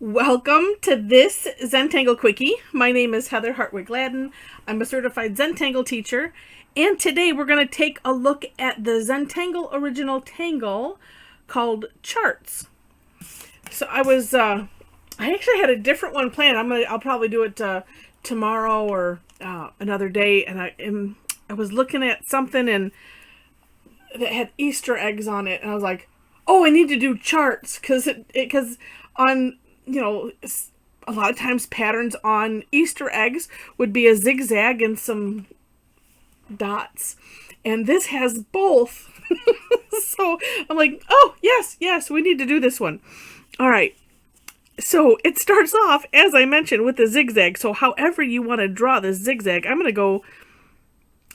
Welcome to this Zentangle Quickie. My name is Heather Hartwick Gladden. I'm a certified Zentangle teacher, and today we're going to take a look at the Zentangle original tangle called Chartz. So I actually had a different one planned. I'll probably do it tomorrow or another day, and I was looking at something and that had Easter eggs on it, and I was like, oh, I need to do Chartz because on a lot of times patterns on Easter eggs would be a zigzag and some dots. And this has both. So I'm like, oh, yes, we need to do this one. All right. So it starts off, as I mentioned, with the zigzag. So however you want to draw this zigzag, I'm going to go,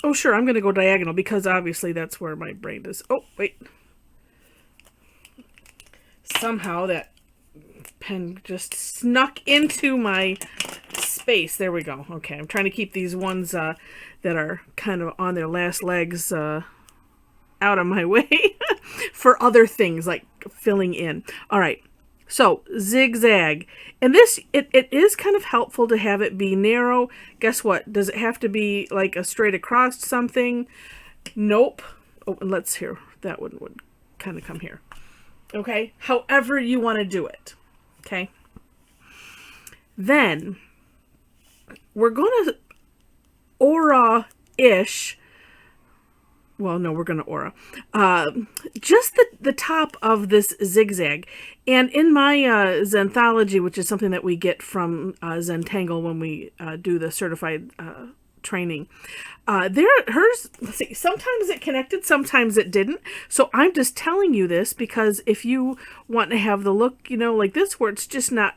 I'm going to go diagonal because obviously that's where my brain is. Oh, wait. Somehow that pen just snuck into my space. There we go. Okay, I'm trying to keep these ones that are kind of on their last legs out of my way for other things like filling in. All right, so zigzag. And this, it is kind of helpful to have it be narrow. Guess what? Does it have to be like a straight across something? Nope. Oh, and let's hear. That one would kind of come here. Okay, however you want to do it. Okay. Then we're going to aura-ish. Well, no, we're going to aura. Just the top of this zigzag. And in my Zenthology, which is something that we get from Zentangle when we do the certified training, let's see, sometimes it connected, sometimes it didn't. So I'm just telling you this because if you want to have the look, like this, where it's just not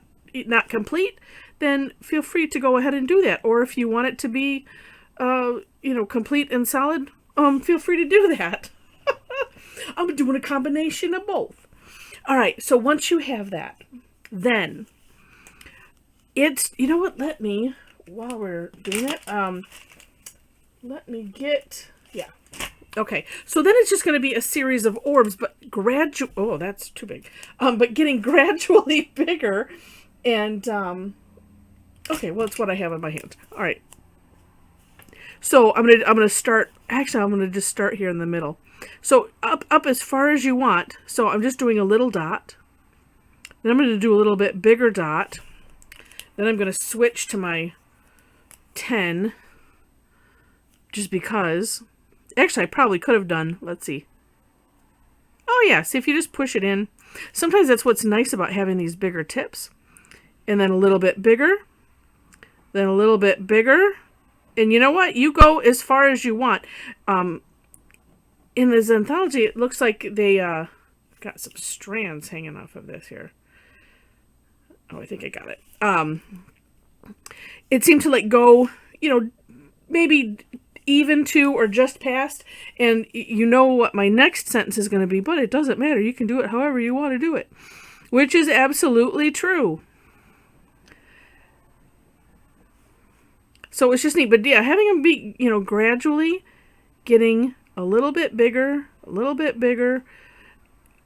complete, then feel free to go ahead and do that. Or if you want it to be, complete and solid, feel free to do that. I'm doing a combination of both. All right. So once you have that, then it's, let me, while we're doing it, let me get, yeah. Okay, so then it's just going to be a series of orbs, but oh, that's too big. But getting gradually bigger, and, okay, well, it's what I have in my hand. All right. So I'm gonna start, actually, I'm gonna just start here in the middle. So up as far as you want. So I'm just doing a little dot. Then I'm going to do a little bit bigger dot. Then I'm going to switch to my 10, just because. Actually, I probably could have done, let's see. Oh yeah, see, if you just push it in. Sometimes that's what's nice about having these bigger tips. And then a little bit bigger. Then a little bit bigger. And you know what? You go as far as you want. In the Zenthology, it looks like they got some strands hanging off of this here. Oh, I think I got it. It seemed to go, maybe even to or just past. And you know what my next sentence is going to be, but it doesn't matter. You can do it however you want to do it, which is absolutely true. So it's just neat. But yeah, having them be, gradually getting a little bit bigger,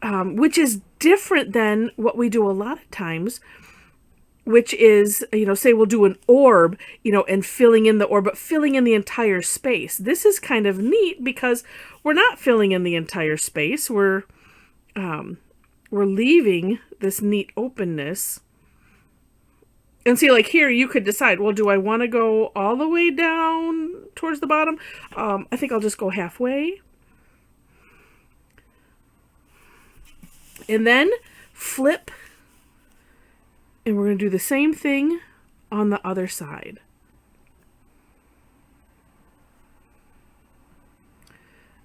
which is different than what we do a lot of times, which is, say we'll do an orb, and filling in the orb, but filling in the entire space. This is kind of neat because we're not filling in the entire space. We're leaving this neat openness. And see, like here, you could decide, well, do I want to go all the way down towards the bottom? I think I'll just go halfway. And then flip. And we're going to do the same thing on the other side.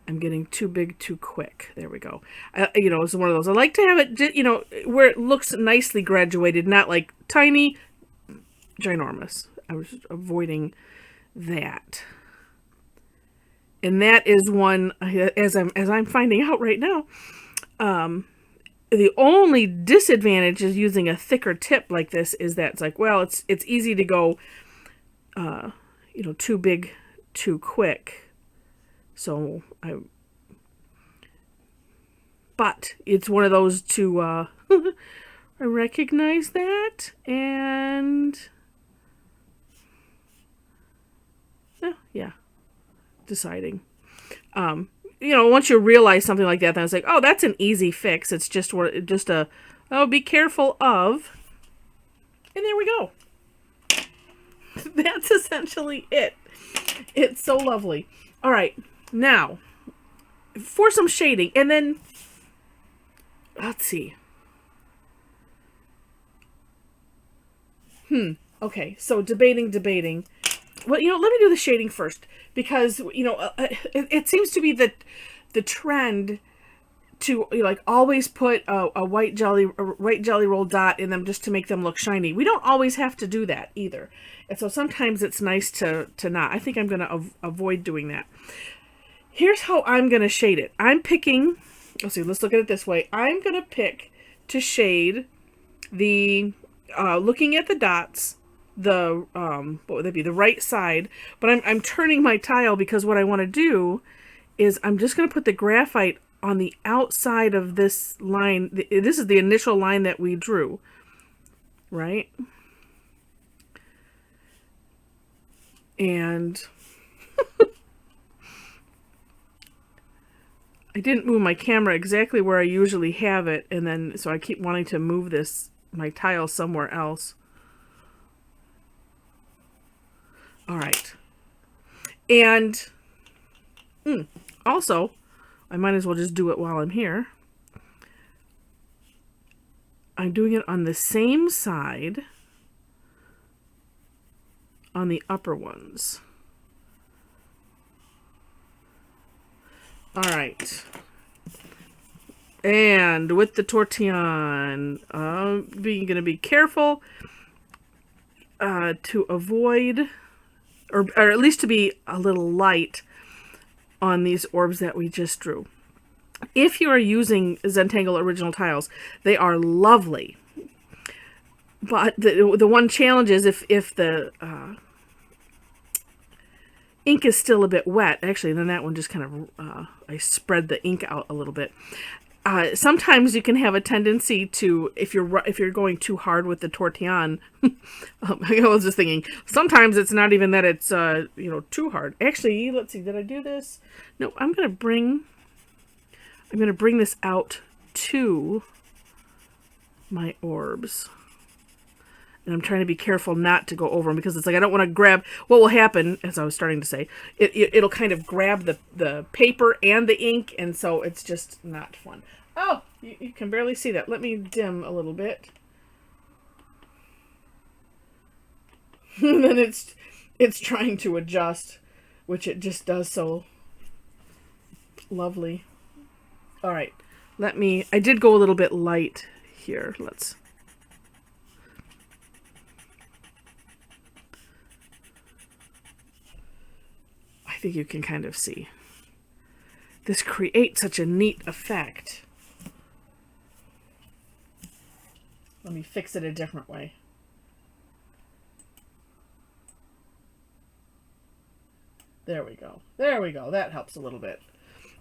I'm getting too big too quick. There we go. It's one of those. I like to have it, where it looks nicely graduated, not like tiny, ginormous. I was avoiding that. And that is one, as I'm finding out right now, the only disadvantage is using a thicker tip like this is that it's like, well, it's easy to go, too big, too quick. So but it's one of those to I recognize that, and yeah, deciding. Once you realize something like that, then it's like, oh, that's an easy fix. It's just be careful of, and there we go. That's essentially it. It's so lovely. All right, now for some shading, and then let's see. Okay, so debating. Well, let me do the shading first, because it seems to be the trend to always put a white jelly roll dot in them just to make them look shiny. We don't always have to do that either, and so sometimes it's nice to not. I think I'm going to avoid doing that. Here's how I'm going to shade it. I'm picking. Let's look at it this way. I'm going to pick to shade the looking at the dots. The what would that be? The right side, but I'm turning my tile because what I want to do is I'm just going to put the graphite on the outside of this line. This is the initial line that we drew, right? And I didn't move my camera exactly where I usually have it, and then so I keep wanting to move my tile somewhere else. All right. And also, I might as well just do it while I'm here. I'm doing it on the same side on the upper ones. All right. And with the tortillon, I'm going to be careful to avoid, or at least to be a little light on these orbs that we just drew. If you are using Zentangle original tiles, they are lovely. But the one challenge is if the ink is still a bit wet. Actually, then that one just kind of, I spread the ink out a little bit. Sometimes you can have a tendency to, if you're going too hard with the tortillon, I was just thinking, sometimes it's not even that it's, too hard. Actually, let's see, did I do this? No, I'm going to bring this out to my orbs. And I'm trying to be careful not to go over them, because it's like I don't want to grab. What will happen, as I was starting to say, it'll kind of grab the paper and the ink, and so it's just not fun. Oh, you can barely see that. Let me dim a little bit. And then it's trying to adjust, which it just does so lovely. All right, I did go a little bit light here. I think you can kind of see. This creates such a neat effect. Let me fix it a different way. There we go. There we go. That helps a little bit.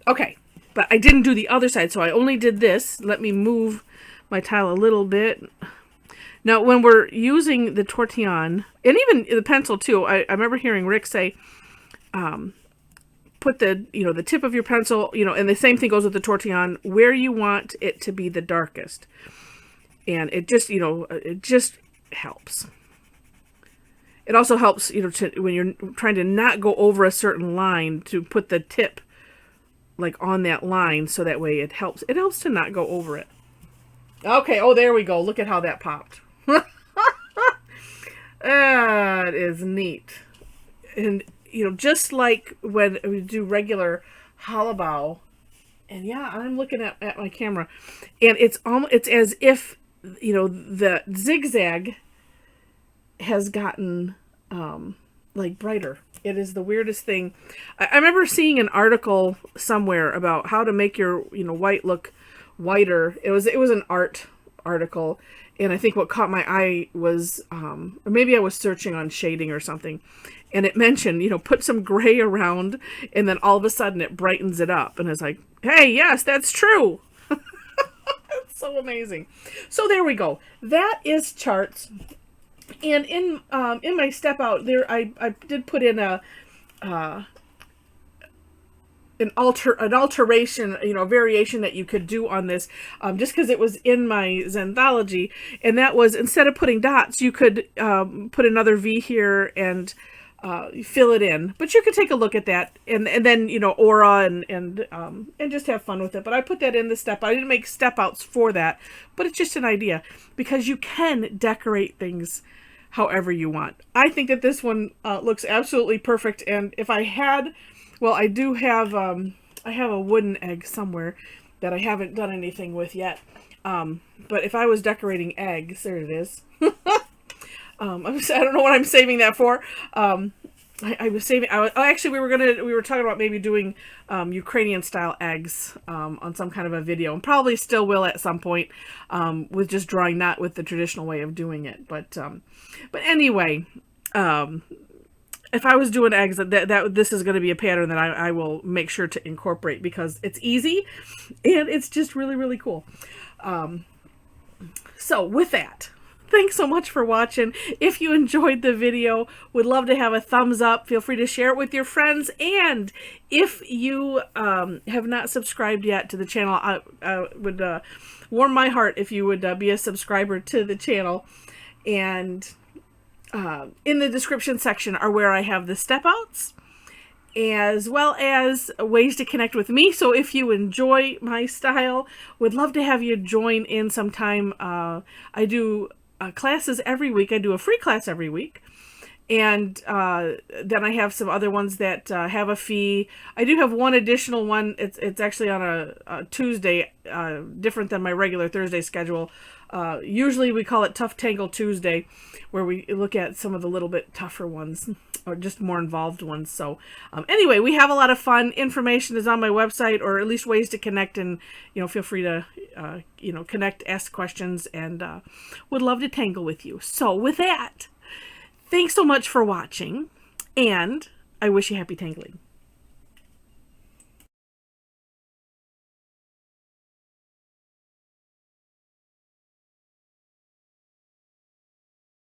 Okay, but I didn't do the other side, so I only did this. Let me move my tile a little bit. Now, when we're using the tortillon, and even the pencil too, I remember hearing Rick say, put the tip of your pencil, and the same thing goes with the tortillon, where you want it to be the darkest. And it just, it just helps. It also helps, when you're trying to not go over a certain line, to put the tip on that line, so that way it helps. It helps to not go over it. Okay, oh, there we go. Look at how that popped. That is neat. And just like when we do regular halabow, and yeah, I'm looking at my camera, and it's as if the zigzag has gotten brighter. It is the weirdest thing. I remember seeing an article somewhere about how to make your white look whiter. It was an art article, and I think what caught my eye was, or maybe I was searching on shading or something, and it mentioned, put some gray around, and then all of a sudden it brightens it up. And it's like, hey, yes, that's true. So amazing. So there we go. That is Chartz. And in my step out there, I did put in an alteration, a variation that you could do on this, just because it was in my Zenthology, and that was, instead of putting dots, you could put another V here and fill it in. But you could take a look at that, and then aura and just have fun with it. But I put that in the step. I didn't make step outs for that, but it's just an idea, because you can decorate things however you want. I think that this one looks absolutely perfect, and if I had, well, I do have, I have a wooden egg somewhere that I haven't done anything with yet. But if I was decorating eggs, there it is. I don't know what I'm saving that for. I was saving, actually we were talking about maybe doing Ukrainian style eggs on some kind of a video, and probably still will at some point, with just drawing, not with the traditional way of doing it. But anyway, if I was doing eggs, this is going to be a pattern that I will make sure to incorporate, because it's easy and it's just really, really cool. So with that, thanks so much for watching. If you enjoyed the video, would love to have a thumbs up. Feel free to share it with your friends. And if you have not subscribed yet to the channel, I would warm my heart if you would be a subscriber to the channel. And in the description section are where I have the step outs, as well as ways to connect with me. So if you enjoy my style, would love to have you join in sometime. I do classes every week. I do a free class every week. And then I have some other ones that have a fee. I do have one additional one. It's actually on a Tuesday, different than my regular Thursday schedule. Usually we call it Tough Tangle Tuesday, where we look at some of the little bit tougher ones, or just more involved ones. So anyway, we have a lot of fun. Information is on my website, or at least ways to connect, and feel free to connect, ask questions, and would love to tangle with you. So with that, thanks so much for watching, and I wish you happy tangling.